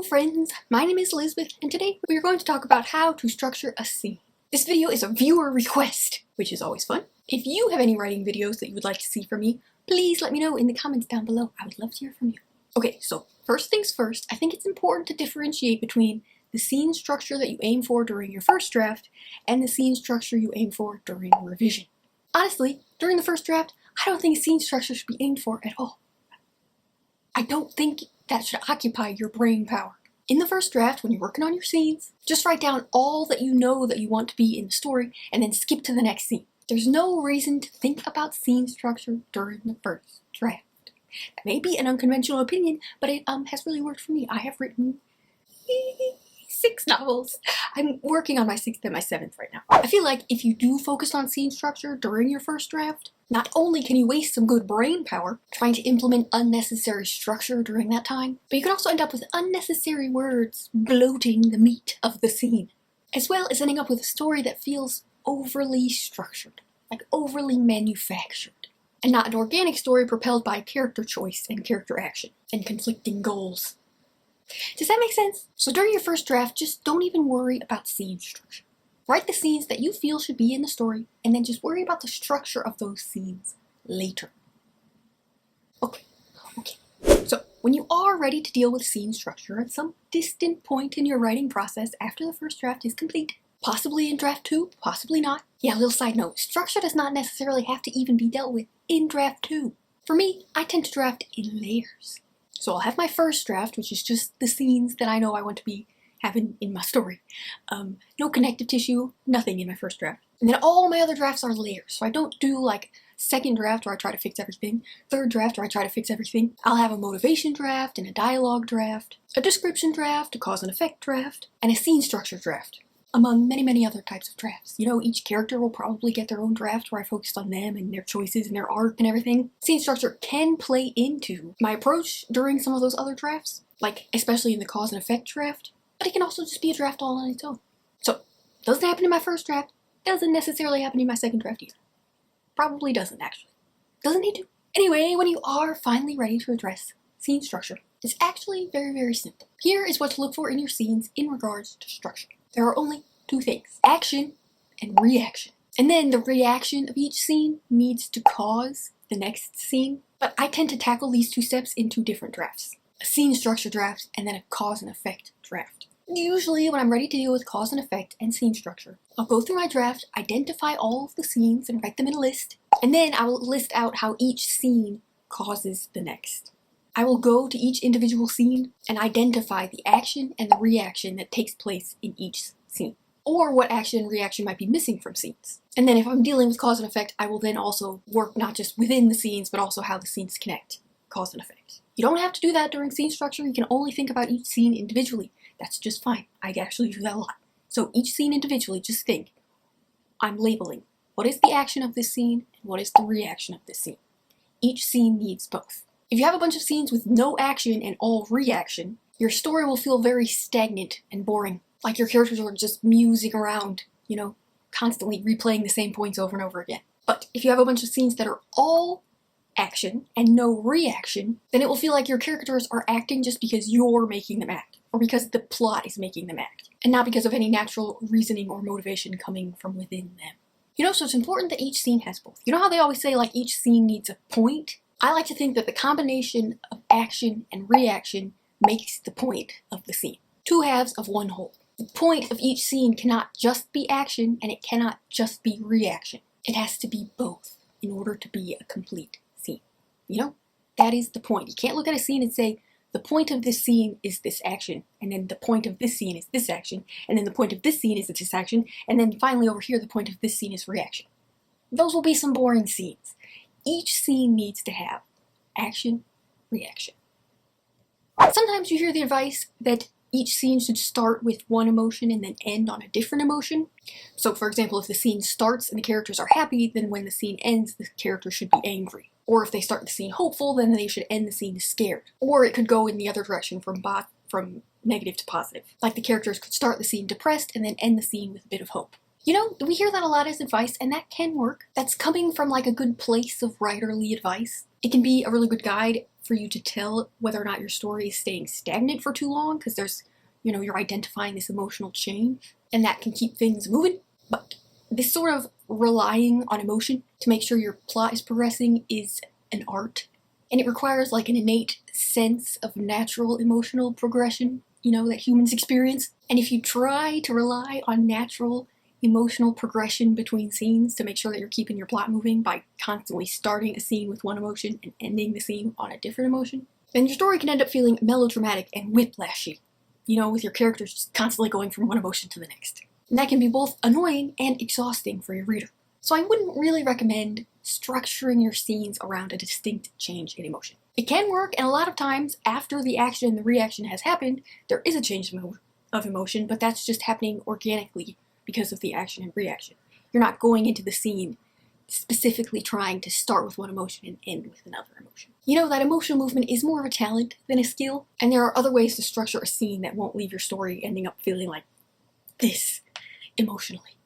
friends, my name is Elizabeth, and today we are going to talk about how to structure a scene. This video is a viewer request, which is always fun. If you have any writing videos that you would like to see from me, please let me know in the comments down below. I would love to hear from you. Okay, so first things first, I think it's important to differentiate between the scene structure that you aim for during your first draft and the scene structure you aim for during revision. Honestly, during the first draft, I don't think scene structure should be aimed for at all. I don't think that should occupy your brain power. In the first draft, when you're working on your scenes, just write down all that you know that you want to be in the story and then skip to the next scene. There's no reason to think about scene structure during the first draft. That may be an unconventional opinion, but it has really worked for me. I have written 6 novels. I'm working on my 6th and my 7th right now. I feel like if you do focus on scene structure during your first draft, not only can you waste some good brain power trying to implement unnecessary structure during that time, but you can also end up with unnecessary words bloating the meat of the scene, as well as ending up with a story that feels overly structured, like overly manufactured, and not an organic story propelled by character choice and character action and conflicting goals. Does that make sense? So during your first draft, just don't even worry about scene structure. Write the scenes that you feel should be in the story, and then just worry about the structure of those scenes later. Okay. So, when you are ready to deal with scene structure at some distant point in your writing process after the first draft is complete, possibly in draft 2, possibly not. Yeah, little side note, structure does not necessarily have to even be dealt with in draft 2. For me, I tend to draft in layers. So I'll have my first draft, which is just the scenes that I know I want to be having in my story. No connective tissue, nothing in my first draft. And then all my other drafts are layers. So I don't do like second draft where I try to fix everything, third draft where I try to fix everything. I'll have a motivation draft and a dialogue draft, a description draft, a cause and effect draft, and a scene structure draft, among many other types of drafts. You know, each character will probably get their own draft where I focused on them and their choices and their arc and everything. Scene structure can play into my approach during some of those other drafts, like especially in the cause and effect draft, but it can also just be a draft all on its own. So, doesn't happen in my first draft, doesn't necessarily happen in my second draft either. Probably doesn't, actually. Doesn't need to. Anyway, when you are finally ready to address scene structure, it's actually very simple. Here is what to look for in your scenes in regards to structure. There are only 2 things: action and reaction. And then the reaction of each scene needs to cause the next scene. But I tend to tackle these 2 steps in 2 different drafts. A scene structure draft and then a cause and effect draft. Usually when I'm ready to deal with cause and effect and scene structure, I'll go through my draft, identify all of the scenes and write them in a list, and then I will list out how each scene causes the next. I will go to each individual scene and identify the action and the reaction that takes place in each scene, or what action and reaction might be missing from scenes. And then if I'm dealing with cause and effect, I will then also work not just within the scenes, but also how the scenes connect, cause and effect. You don't have to do that during scene structure, you can only think about each scene individually. That's just fine. I actually do that a lot. So each scene individually, just think, I'm labeling what is the action of this scene and what is the reaction of this scene. Each scene needs both. If you have a bunch of scenes with no action and all reaction, your story will feel very stagnant and boring. Like your characters are just musing around, you know, constantly replaying the same points over and over again. But if you have a bunch of scenes that are all action and no reaction, then it will feel like your characters are acting just because you're making them act, or because the plot is making them act, and not because of any natural reasoning or motivation coming from within them. You know, so it's important that each scene has both. You know how they always say, like, each scene needs a point? I like to think that the combination of action and reaction makes the point of the scene. 2 halves of one whole. The point of each scene cannot just be action, and it cannot just be reaction. It has to be both in order to be a complete scene. You know, that is the point. You can't look at a scene and say, the point of this scene is this action, and then the point of this scene is this action, and then the point of this scene is this action, and then finally over here the point of this scene is reaction. Those will be some boring scenes. Each scene needs to have action, reaction. Sometimes you hear the advice that each scene should start with one emotion and then end on a different emotion. So for example, if the scene starts and the characters are happy, then when the scene ends, the character should be angry. Or if they start the scene hopeful, then they should end the scene scared. Or it could go in the other direction from negative to positive. Like the characters could start the scene depressed and then end the scene with a bit of hope. You know, we hear that a lot as advice, and that can work. That's coming from like a good place of writerly advice. It can be a really good guide for you to tell whether or not your story is staying stagnant for too long, because there's, you're identifying this emotional change, and that can keep things moving. But this sort of relying on emotion to make sure your plot is progressing is an art, and it requires like an innate sense of natural emotional progression, that humans experience. And if you try to rely on natural emotional progression between scenes to make sure that you're keeping your plot moving by constantly starting a scene with one emotion and ending the scene on a different emotion, then your story can end up feeling melodramatic and whiplashy, with your characters just constantly going from one emotion to the next. And that can be both annoying and exhausting for your reader. So I wouldn't really recommend structuring your scenes around a distinct change in emotion. It can work, and a lot of times after the action and the reaction has happened, there is a change of emotion, but that's just happening organically because of the action and reaction. You're not going into the scene specifically trying to start with one emotion and end with another emotion. That emotional movement is more of a talent than a skill, and there are other ways to structure a scene that won't leave your story ending up feeling like this emotionally.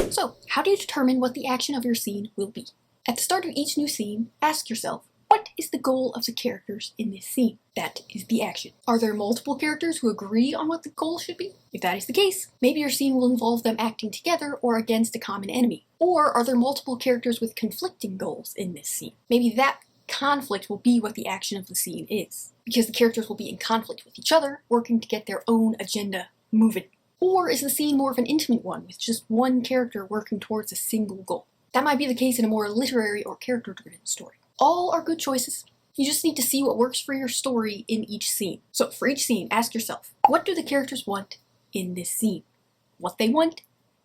So, how do you determine what the action of your scene will be? At the start of each new scene, ask yourself, what is the goal of the characters in this scene? That is the action. Are there multiple characters who agree on what the goal should be? If that is the case, maybe your scene will involve them acting together or against a common enemy. Or are there multiple characters with conflicting goals in this scene? Maybe that conflict will be what the action of the scene is, because the characters will be in conflict with each other, working to get their own agenda moving. Or is the scene more of an intimate one, with just one character working towards a single goal? That might be the case in a more literary or character-driven story. All are good choices. You just need to see what works for your story in each scene. So for each scene, ask yourself, what do the characters want in this scene? What they want,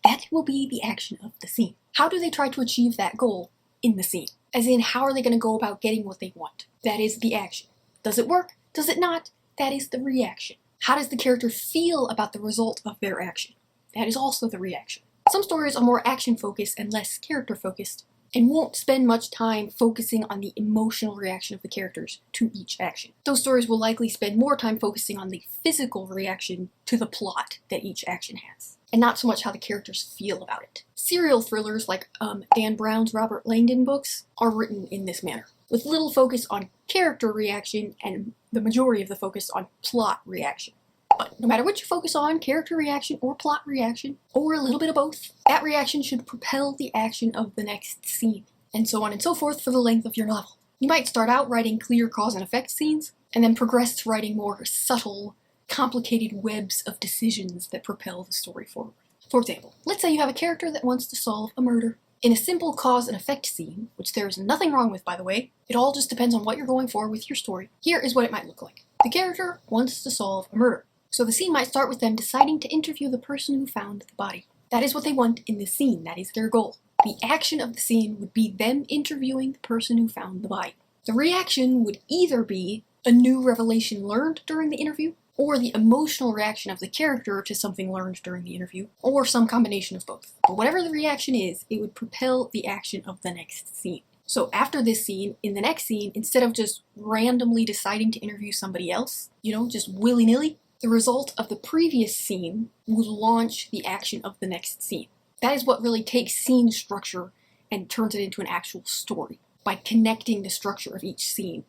that will be the action of the scene. How do they try to achieve that goal in the scene? As in, how are they going to go about getting what they want? That is the action. Does it work? Does it not? That is the reaction. How does the character feel about the result of their action? That is also the reaction. Some stories are more action-focused and less character-focused, and won't spend much time focusing on the emotional reaction of the characters to each action. Those stories will likely spend more time focusing on the physical reaction to the plot that each action has, and not so much how the characters feel about it. Serial thrillers like Dan Brown's Robert Langdon books are written in this manner, with little focus on character reaction and the majority of the focus on plot reaction. But no matter what you focus on, character reaction or plot reaction, or a little bit of both, that reaction should propel the action of the next scene, and so on and so forth for the length of your novel. You might start out writing clear cause and effect scenes, and then progress to writing more subtle, complicated webs of decisions that propel the story forward. For example, let's say you have a character that wants to solve a murder. In a simple cause and effect scene, which there is nothing wrong with, by the way, it all just depends on what you're going for with your story, here is what it might look like. The character wants to solve a murder. So the scene might start with them deciding to interview the person who found the body. That is what they want in this scene. That is their goal. The action of the scene would be them interviewing the person who found the body. The reaction would either be a new revelation learned during the interview, or the emotional reaction of the character to something learned during the interview, or some combination of both. But whatever the reaction is, it would propel the action of the next scene. So after this scene, in the next scene, instead of just randomly deciding to interview somebody else, just willy-nilly, the result of the previous scene will launch the action of the next scene. That is what really takes scene structure and turns it into an actual story. By connecting the structure of each scene,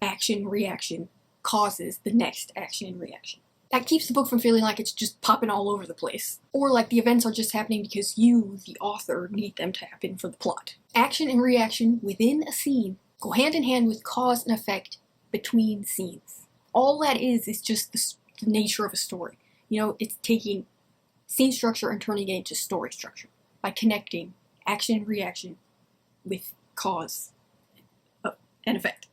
action, reaction, causes the next action and reaction. That keeps the book from feeling like it's just popping all over the place, or like the events are just happening because you, the author, need them to happen for the plot. Action and reaction within a scene go hand in hand with cause and effect between scenes. All that is just the nature of a story. It's taking scene structure and turning it into story structure by connecting action and reaction with cause and effect.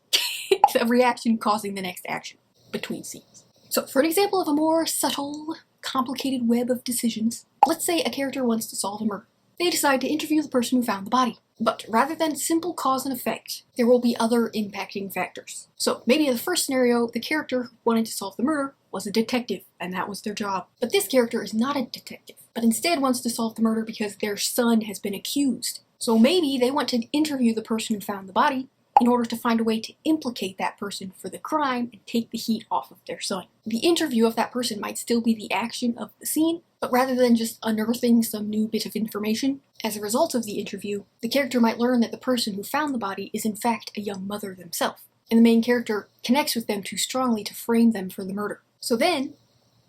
A reaction causing the next action between scenes. So for an example of a more subtle, complicated web of decisions, let's say a character wants to solve a murder. They decide to interview the person who found the body. But rather than simple cause and effect, there will be other impacting factors. So maybe in the first scenario, the character who wanted to solve the murder was a detective, and that was their job. But this character is not a detective, but instead wants to solve the murder because their son has been accused. So maybe they want to interview the person who found the body in order to find a way to implicate that person for the crime and take the heat off of their son. The interview of that person might still be the action of the scene, but rather than just unearthing some new bit of information, as a result of the interview, the character might learn that the person who found the body is in fact a young mother themselves. and the main character connects with them too strongly to frame them for the murder. So then,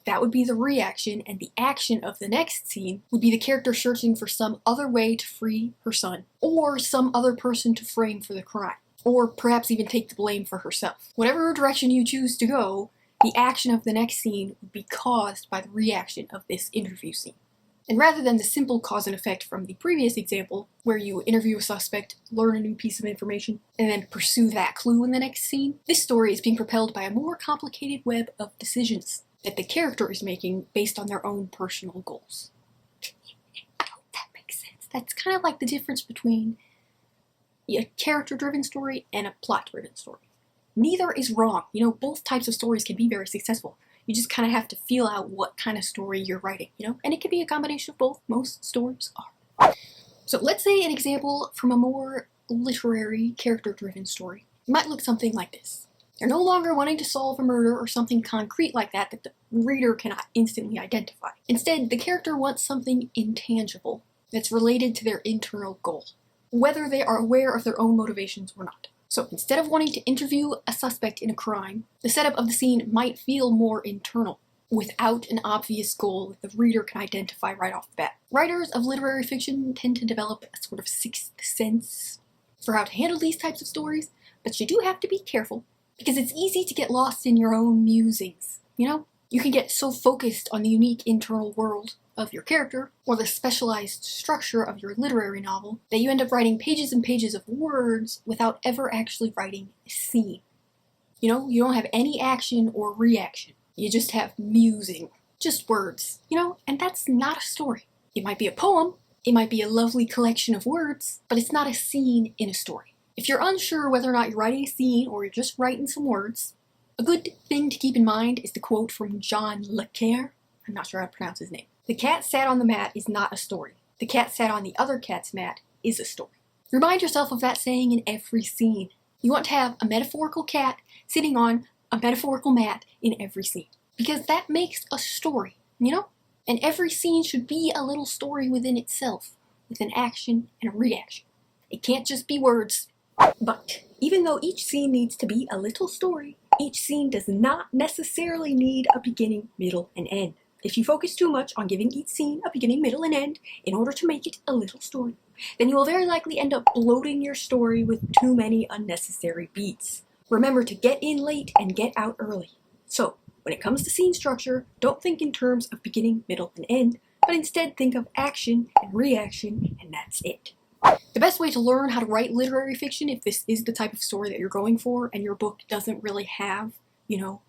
that would be the reaction, and the action of the next scene would be the character searching for some other way to free her son, or some other person to frame for the crime, or perhaps even take the blame for herself. Whatever direction you choose to go, the action of the next scene would be caused by the reaction of this interview scene. And rather than the simple cause and effect from the previous example, where you interview a suspect, learn a new piece of information, and then pursue that clue in the next scene, this story is being propelled by a more complicated web of decisions that the character is making based on their own personal goals. I hope that makes sense. That's kind of like the difference between a character-driven story and a plot-driven story. Neither is wrong. You know, both types of stories can be very successful. You just kind of have to feel out what kind of story you're writing, you know? And it can be a combination of both. Most stories are. So let's say an example from a more literary, character-driven story. It might look something like this. They're no longer wanting to solve a murder or something concrete like that the reader cannot instantly identify. Instead, the character wants something intangible that's related to their internal goal, whether they are aware of their own motivations or not. So instead of wanting to interview a suspect in a crime, the setup of the scene might feel more internal, without an obvious goal that the reader can identify right off the bat. Writers of literary fiction tend to develop a sort of sixth sense for how to handle these types of stories, but you do have to be careful, because it's easy to get lost in your own musings, you know? You can get so focused on the unique internal world of your character, or the specialized structure of your literary novel, that you end up writing pages and pages of words without ever actually writing a scene. You know, you don't have any action or reaction. You just have musing. Just words, you know? And that's not a story. It might be a poem, it might be a lovely collection of words, but it's not a scene in a story. If you're unsure whether or not you're writing a scene or you're just writing some words, a good thing to keep in mind is the quote from John Le Carre. I'm not sure how to pronounce his name. The cat sat on the mat is not a story. The cat sat on the other cat's mat is a story. Remind yourself of that saying in every scene. You want to have a metaphorical cat sitting on a metaphorical mat in every scene, because that makes a story, you know? And every scene should be a little story within itself, with an action and a reaction. It can't just be words. But even though each scene needs to be a little story, each scene does not necessarily need a beginning, middle, and end. If you focus too much on giving each scene a beginning, middle, and end in order to make it a little story, then you will very likely end up bloating your story with too many unnecessary beats. Remember to get in late and get out early. So, when it comes to scene structure, don't think in terms of beginning, middle, and end, but instead think of action and reaction, and that's it. The best way to learn how to write literary fiction, if this is the type of story that you're going for and your book doesn't really have, you know,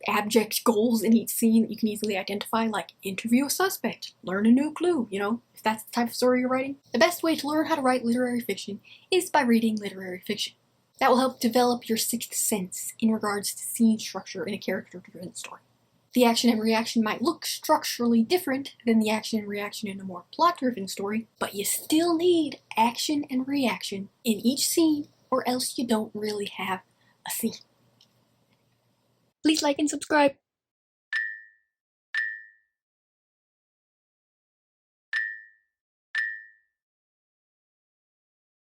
abject goals in each scene that you can easily identify, like interview a suspect, learn a new clue, you know, if that's the type of story you're writing. The best way to learn how to write literary fiction is by reading literary fiction. That will help develop your sixth sense in regards to scene structure in a character-driven story. The action and reaction might look structurally different than the action and reaction in a more plot-driven story, but you still need action and reaction in each scene, or else you don't really have a scene. Please like and subscribe.